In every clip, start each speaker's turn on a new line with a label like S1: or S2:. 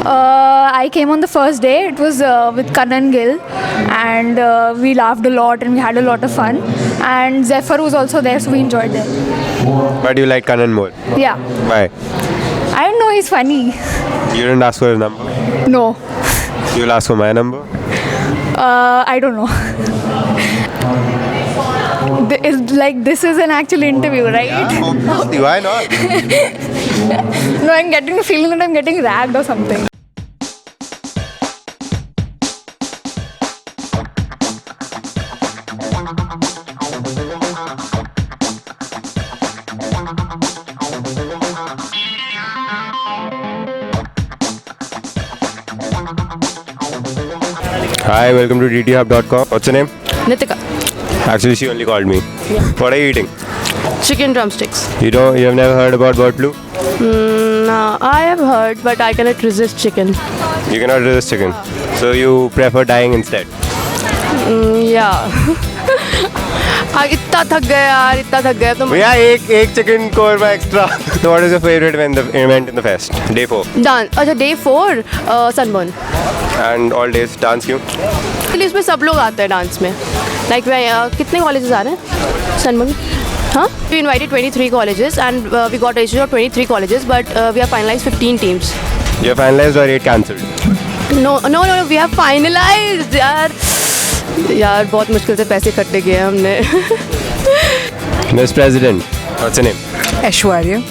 S1: I came on the first day. It was with Kanan Gill, and we laughed a lot and we had a lot of fun. And Zephyr was also there, so we enjoyed it.
S2: Why do you like Kanan more?
S1: Yeah.
S2: Why?
S1: I don't know, he's funny.
S2: You didn't ask for his number?
S1: No.
S2: You'll ask for my number?
S1: I don't know. It's like this is an actual interview, right?
S2: Obviously, why not?
S1: No, I'm getting the feeling that I'm getting ragged or something.
S2: Hi, welcome to DTHub.com. What's your name?
S3: Nitika.
S2: Actually, she only called me.
S3: Yeah.
S2: What are you eating?
S3: Chicken drumsticks.
S2: You have never heard about bird flu?
S3: No, I have heard, but I cannot resist chicken.
S2: You cannot resist chicken. So you prefer dying instead?
S3: Yeah. इतना थक गया तो
S2: भैया एक chicken korma extra. So what is your favorite event in the fest? Day 4.
S3: Dance. अच्छा Day 4 sunburn.
S2: And all days dance क्यों?
S3: इसलिए इसमें सब लोग आते हैं डांस में. Like कितने colleges आ रहे हैं sunburn? Huh? We invited 23 colleges and we got registered of 23 colleges, but we have finalized 15 teams.
S2: You have finalized or 8 cancelled?
S3: No, we have finalized. यार बहुत मुश्किल से पैसे इकट्ठे किए हमने.
S2: Miss President, what's your name?
S4: Aishwarya.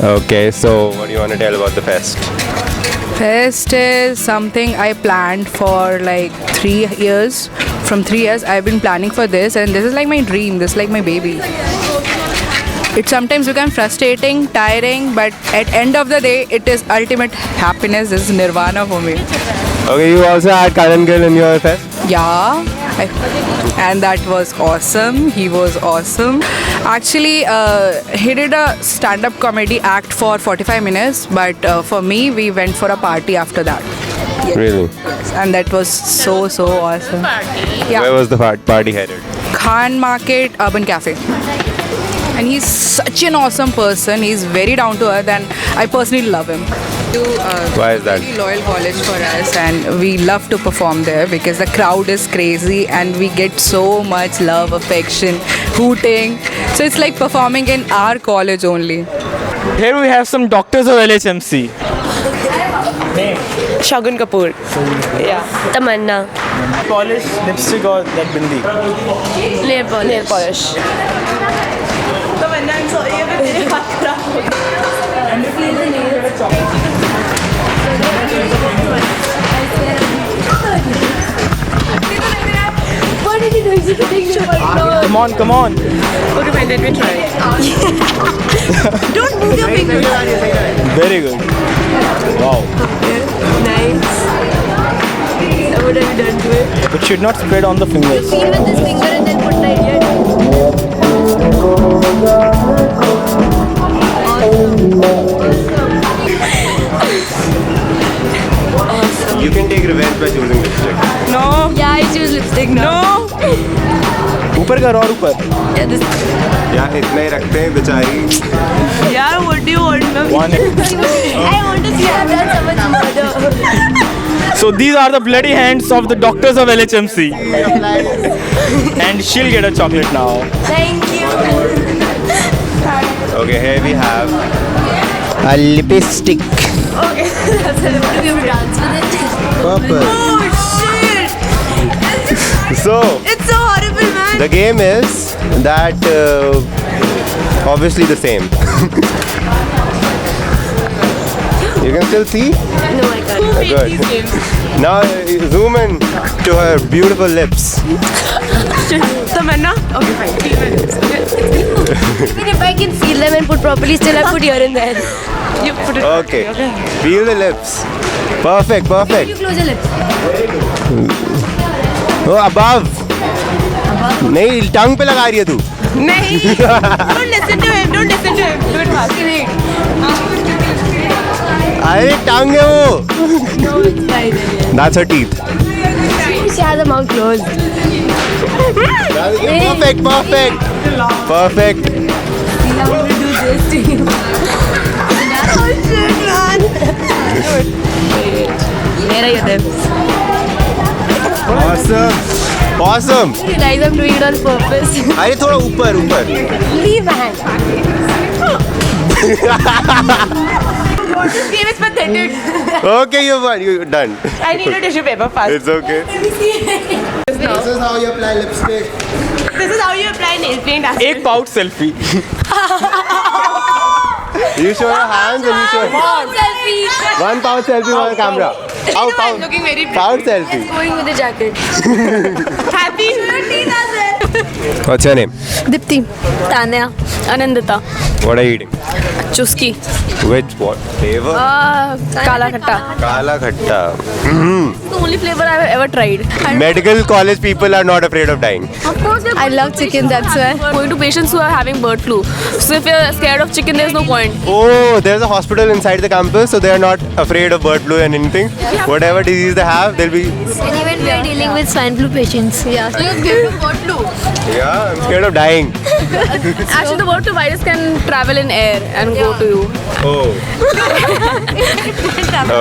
S2: Okay, so what do you want to tell about the fest?
S4: Fest is something I planned for like 3 years. From 3 years, I've been planning for this, and this is like my dream. This is like my baby. It sometimes becomes frustrating, tiring, but at end of the day, it is ultimate happiness. This is nirvana for me.
S2: Okay, you also had Karan Gill in your fest?
S4: Yeah, and that was awesome. He was awesome. Actually, he did a stand-up comedy act for 45 minutes, but for me, we went for a party after that. Yes.
S2: Really?
S4: Yes, and that was so awesome. Yeah.
S2: Where was the party headed?
S4: Khan Market Urban Cafe. And he's such an awesome person. He's very down to earth, and I personally love him.
S2: Why is that?
S4: Very loyal college for us, and we love to perform there because the crowd is crazy and we get so much love, affection, hooting. So it's like performing in our college only.
S5: Here we have some doctors of LHMC.
S6: Shagun Kapoor. Yeah. Tamanna.
S5: Polish, lipstick or that bindi?
S6: Nail polish. Nail polish. Tamanna, I'm sorry, ये मेरे हाथ खराब हो What did you do? You think
S5: Come on.
S6: Okay, fine, let me try. Don't move your fingers.
S5: Very good. Wow.
S6: Nice. Now what have you done to it?
S5: It should not spread on the fingers.
S6: Feel with this finger and then put right here.
S2: You can take revenge by choosing lipstick.
S4: No.
S6: Yeah, I choose lipstick now.
S4: No.
S5: ऊपर कर और ऊपर.
S6: Yeah, this.
S2: यार इतना ही रखते हैं बेचारी.
S6: Yeah, what do you want?
S5: One.
S6: I want to see I've done so much murder.
S5: So these are the bloody hands of the doctors of LHMC. And she'll get a chocolate now.
S6: Thank you.
S2: Okay, here we have
S5: A lipstick.
S6: Okay, that's it. Do you dance with it?
S2: purple.
S6: Oh shit!
S2: So
S6: It's so horrible, man.
S2: the game is that obviously the same. You can still see?
S6: No, I can't. Who made
S2: Good.
S6: these games?
S2: Now zoom in to her beautiful lips.
S6: Tamanna? Okay, fine. Feel my lips. Okay. Even if I can feel them and put properly, still I put here and there. You put it.
S2: Okay. Feel the lips. Perfect,
S6: You
S2: perfect.
S6: close your lips.
S2: Oh, above. नहीं टंग पे लगा रही है तू.
S6: नहीं. Don't listen to him. Don't listen to him. Do it fast.
S2: अरे टंग है वो.
S6: No, it's fine.
S2: That's her teeth.
S6: She has a mouth closed.
S2: Perfect, perfect, perfect.
S6: I'm gonna do this to you. Oh shit, man. मेरा ही होता है.
S2: Awesome.
S6: Guys, I'm doing it on purpose.
S2: अरे थोड़ा ऊपर ऊपर.
S6: Leave my hand. This game is pathetic.
S2: Okay, you won. You're done.
S6: I need a tissue paper first.
S2: It's okay. This is how you apply lipstick.
S6: This is how you apply nail paint.
S5: एक pouch selfie.
S2: You show your hands and you show.
S6: Selfie.
S2: One pouch selfie on camera. Out, pouch.
S6: Looking very pretty.
S2: Pouch selfie.
S6: Going with the jacket. Happy birthday, Nazar.
S2: What's your name?
S3: Dipti.
S6: Tanya.
S3: Anandita.
S2: What are you eating?
S3: Chuski.
S2: Which what flavor?
S3: Kala khatta.
S2: Kala khatta.
S3: The only flavor I've ever tried.
S2: Medical college people are not afraid of dying.
S3: Of course, I love chicken. That's why. Going to patients who are having bird flu. So if you're scared of chicken, there's no point.
S2: Oh, there's a hospital inside the campus, so they are not afraid of bird flu and anything. Whatever disease they have, they'll be.
S6: And even we are dealing with swine flu patients.
S3: Yeah. So you're scared of bird flu.
S2: Yeah, I'm scared of dying.
S3: Actually, the bird flu virus can travel in air and go to you.
S2: Oh.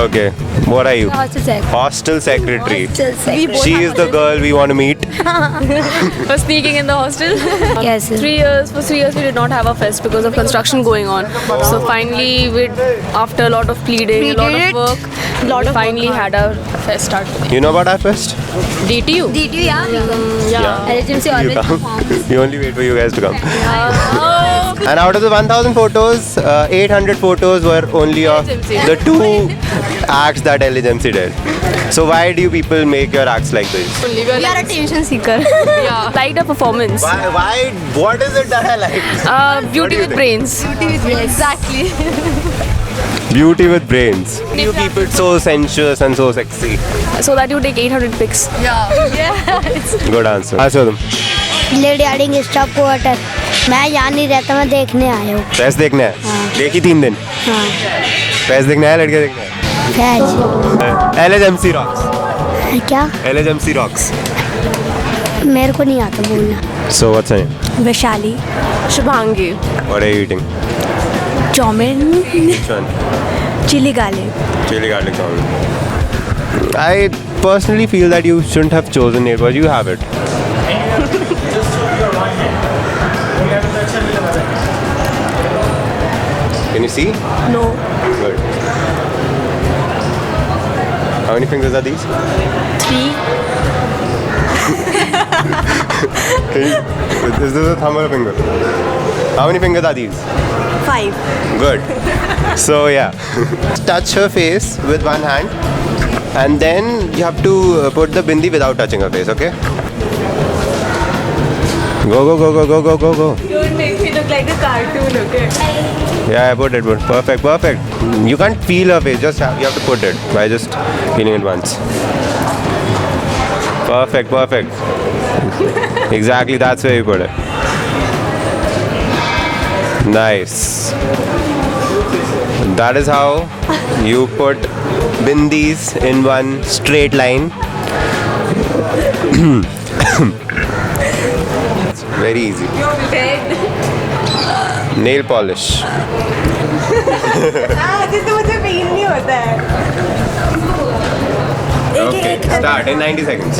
S2: Okay. What are you?
S6: Hostel sec.
S2: Hostel secretary.
S6: Hostel sec.
S2: She is the girl we want to meet.
S3: For sneaking in the hostel.
S6: Yes.
S3: 3 years. For 3 years, we did not have a fest because of construction going on. So finally, after a lot of pleading, a lot of work, we finally had our fest start.
S2: You know about our fest?
S3: DTU.
S6: Did you? Yeah.
S3: Yeah.
S6: LHMC
S2: You
S6: always
S2: come.
S6: performs.
S2: We only wait for you guys to come.
S3: Oh.
S2: And out of the 1,000 photos, 800 photos were only of
S3: LHMC.
S2: the 2 acts that LHMC did. So why do you people make your acts like this?
S3: We are attention seeker. Yeah. Liked a performance.
S2: Why? What is it that I like?
S3: Beauty
S2: do you
S3: with
S2: think?
S3: brains. Exactly.
S2: Beauty with brains. You keep it so sensuous and so sexy.
S3: So that you take 800 pics.
S2: Good answer. Answer them.
S7: Lady adding stop quarter. मैं यहाँ नहीं रहता, मैं देखने आया हूँ.
S2: पैस देखना है. देखी 3 दिन.
S7: हाँ.
S2: पैस देखना है, लड़के देखना है.
S7: फैज.
S2: LHMC rocks.
S7: क्या?
S2: LHMC rocks.
S7: मेरे को नहीं आता बोलना.
S2: So what's your name?
S6: Vaishali.
S3: Shubhangi.
S2: What are you eating?
S6: Chowmin.
S2: Which one?
S6: Chili garlic.
S2: Chili garlic chowmin. I personally feel that you shouldn't have chosen it, but you have it. Can you see?
S6: No.
S2: Good. How many fingers are these?
S6: 3.
S2: Is this a thumb or a finger? How many fingers are these?
S6: 5.
S2: Good. So yeah, touch her face with one hand, and then you have to put the bindi without touching her face. Okay? Go go go go go go go go.
S3: Don't make me look like a cartoon, okay?
S2: Yeah, I put it. Perfect, perfect. You can't feel her face. You have to put it by just feeling it once. Perfect, perfect. Exactly, that's where you put it. Nice. That is how you put bindis in one straight line. It's very easy. Nail polish.
S6: जिससे मुझे feel नहीं होता है.
S2: Okay, start in 90 seconds.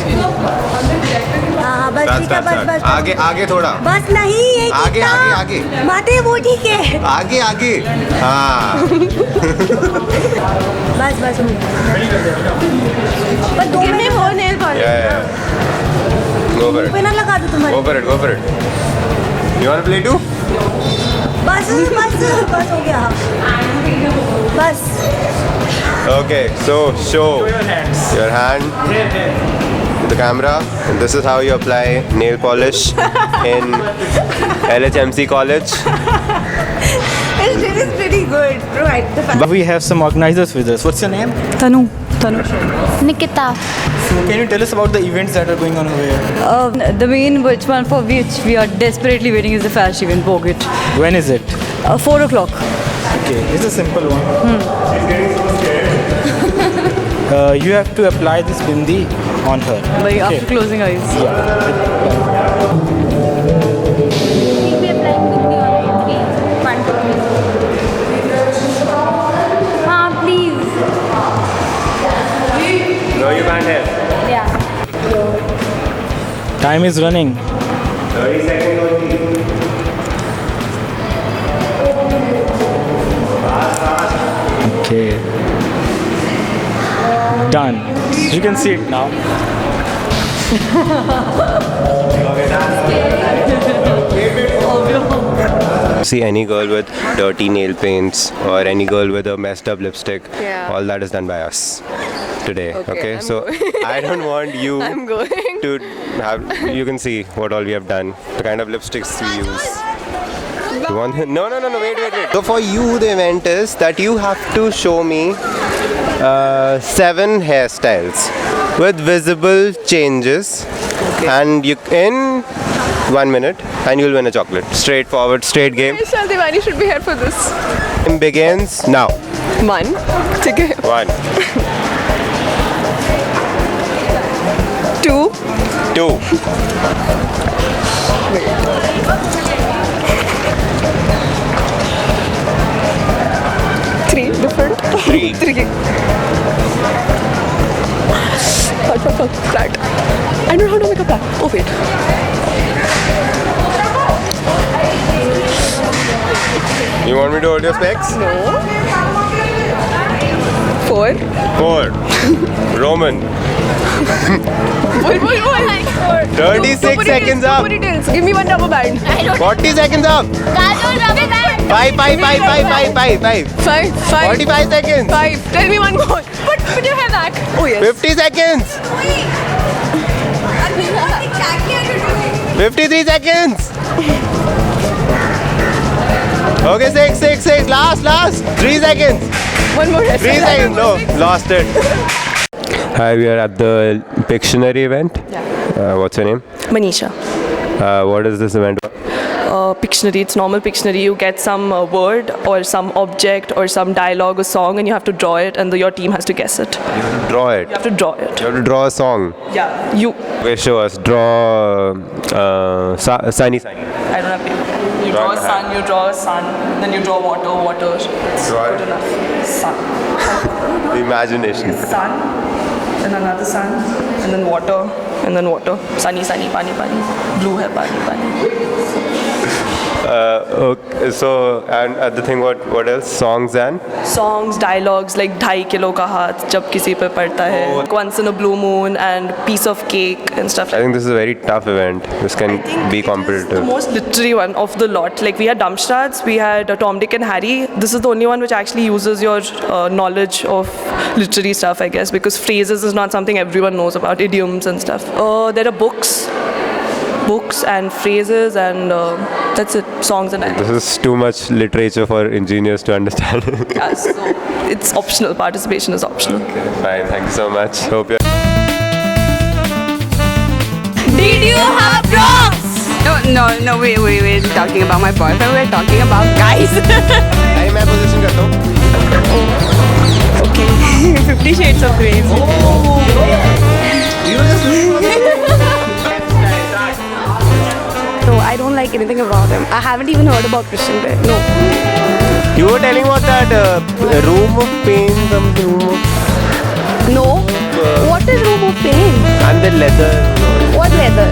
S7: हाँ बस
S2: Start,
S7: ठीक है,
S2: start,
S7: बस
S2: start.
S7: बस.
S2: आगे आगे थोड़ा.
S7: बस नहीं ये
S2: आगे,
S7: कितना?
S2: आगे, आगे.
S7: माते वो ठीक है.
S2: आगे आगे. हाँ.
S7: बस बस. पर 2 मिनट
S6: वो nail polish.
S2: Yeah, yeah. Go for it.
S7: पे ना लगा दो तुम्हारे.
S2: Go for it. Go for it. You wanna play too?
S7: बस बस बस हो गया. बस.
S2: Okay, so show your hand to the camera. And this is how you apply nail polish in LHMC college.
S6: It is pretty good. Right. The fact.
S5: But we have some organizers with us. What's your name?
S4: Tanu.
S7: Nikita.
S5: Can you tell us about the events that are going on over here?
S8: The main which one for which we are desperately waiting is the fashion event, Bogut.
S5: When is it?
S8: 4 o'clock.
S5: Okay, it's a simple one. You have to apply this bindi on her.
S8: Like after closing eyes.
S1: हाँ, please.
S5: planned hair.
S1: Yeah.
S5: Time is running.
S2: 30 seconds only.
S5: Okay. Done. You can see it now.
S2: See any girl with dirty nail paints or any girl with a messed up lipstick, all that is done by us today. Okay, so I don't want you to have. You can see what all we have done, the kind of lipsticks we use. You want? No, wait. So for you, the event is that you have to show me 7 hairstyles with visible changes, and you in 1 minute, and you'll win a chocolate. Straightforward, straight game.
S3: Divani should be here for this.
S2: Game begins now.
S3: 1. Okay.
S2: 1,
S3: 2.
S2: 2,
S3: 3. Different.
S2: 3,
S3: 3. Flat. I don't know how to make a flat. Oh wait.
S2: You want me to hold your specs?
S3: No. 4.
S2: 4, Roman. 36 seconds up.
S3: Give me one rubber band.
S2: 40 seconds up. 5,
S3: 5.
S2: 45 seconds.
S3: 5. Tell me one more. Put your hair back. Oh yes.
S2: 50 seconds. 53 seconds. Okay, 6. Last. 3 seconds.
S3: One more.
S2: 3 seconds. No, lost it. Hi, we are at the Pictionary event. What's your name?
S9: Manisha.
S2: What is this event?
S9: Pictionary, it's normal Pictionary. You get some word or some object or some dialogue or song and you have to draw it and your team has to guess it.
S2: Draw it.
S9: You have to draw it.
S2: You have to draw a song.
S9: Yeah. You.
S2: Okay, show us. Draw sunny.
S9: I don't have paper. You draw a sun, you draw a sun, then you draw water.
S2: Draw
S9: Good enough. Sun.
S2: Imagination.
S9: Sun, then another sun, and then water, Sunny, pani. Blue hai, pani.
S2: Okay, so and the thing, what else? Songs and
S9: Songs, dialogues like 2.5 kilo ka haath jab kisi pe padta hai. Once in a blue moon and piece of cake and stuff
S2: I
S9: like
S2: think this is a very tough event. This can be
S9: the
S2: competitive.
S9: most literary one of the lot. Like we had Dumpstarts, we had Tom, Dick and Harry. This is the only one which actually uses your knowledge of literary stuff, I guess, because phrases is not something everyone knows about, idioms and stuff. There are books and phrases and that's it, songs and
S2: This is too much literature for engineers to understand.
S9: yeah, so it's optional, participation is optional.
S2: Okay, fine, thank you so much. Hope you
S6: Did you have props?
S4: No, we're talking about my boyfriend. We're talking about guys.
S2: Hey, मैं position करता हूँ.
S9: Okay, 50 Shades of Grey.
S3: No, I don't like anything about him. I haven't even heard about Christian Grey. No.
S2: You were telling about that room of pain, something.
S3: No. What is Room of Pain?
S2: And the leather.
S3: What leather?